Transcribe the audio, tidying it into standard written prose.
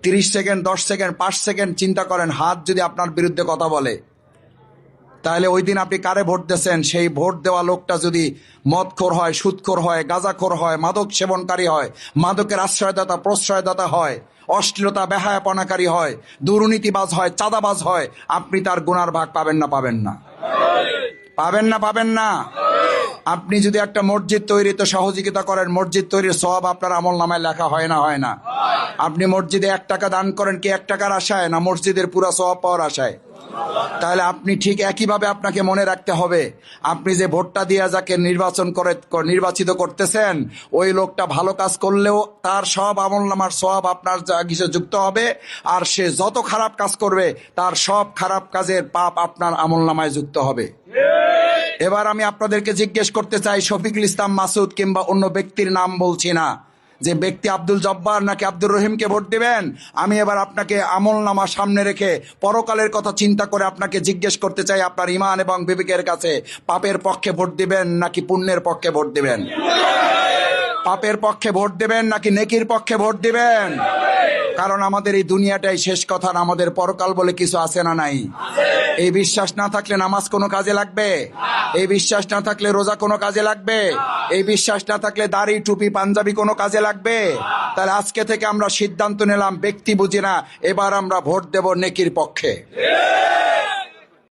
30 second, 10 second, 5 second চিন্তা করেন, হাত যদি আপনার বিরুদ্ধে কথা বলে, তাহলে ওই দিন আপনি কারে ভোট দিয়েছেন? সেই ভোট দেওয়া লোকটা যদি মদখোর হয়, সুদখোর হয়, গাঁজাখোর হয়, মাদক সেবনকারী হয়, মাদকের আশ্রয়দাতা প্রশ্রয়দাতা হয়, অশ্লীলতা বেহায়াপনাকারী হয়, দুর্নীতিবাজ হয়, চাঁদাবাজ হয়, আপনি তার গুনার ভাগ পাবেন না? পাবেন না? পাবেন না? পাবেন না? আপনি যদি একটা মসজিদ তৈরিতে সহযোগিতা করেন, মসজিদ তৈরির সওয়াব আপনার আমল নামায় লেখা হয় না? হয় না? আপনি মসজিদে 1 টাকা দান করেন কি 1 টাকার আশায়, না মসজিদের পুরো সওয়াব পাওয়ার আশায়? তাহলে আপনি ঠিক একইভাবে আপনাকে মনে রাখতে হবে, আপনি যে ভোটটা দিয়ে যাকে নির্বাচিত করতেছেন, ওই লোকটা ভালো কাজ করলেও তার সব আমলনামার সওয়াব আপনার কিছু যুক্ত হবে, আর সে যত খারাপ কাজ করবে তার সব খারাপ কাজের পাপ আপনার আমলনামায় যুক্ত হবে। এবার আমি আপনাদেরকে জিজ্ঞেস করতে চাই, শফিকুল ইসলাম মাসুদ কিংবা অন্য ব্যক্তির নাম বলছি না, যে ব্যক্তি আব্দুল জব্বার নাকি আব্দুর রহিমকে ভোট দিবেন? আমি এবার আপনাকে আমলনামা সামনে রেখে পরকালের কথা চিন্তা করে আপনাকে জিজ্ঞেস করতে চাই, আপনার ইমান এবং বিবেকের কাছে, পাপের পক্ষে ভোট দিবেন নাকি পুণ্যের পক্ষে ভোট দিবেন? পাপের পক্ষে ভোট দিবেন নাকি নেকির পক্ষে ভোট দিবেন? কারণ আমাদের এই দুনিয়াটাই শেষ কথা, আমাদের পরকাল বলে কিছু আছে না নাই? এই বিশ্বাস না থাকলে নামাজ কোনো কাজে লাগবে? এই বিশ্বাস না থাকলে রোজা কোনো কাজে লাগবে? এই বিশ্বাস না থাকলে দাড়ি টুপি পাঞ্জাবি কোনো কাজে লাগবে? তাহলে আজকে থেকে আমরা সিদ্ধান্ত নিলাম, ব্যক্তি বুঝি না, এবার আমরা ভোট দেব নেকির পক্ষে।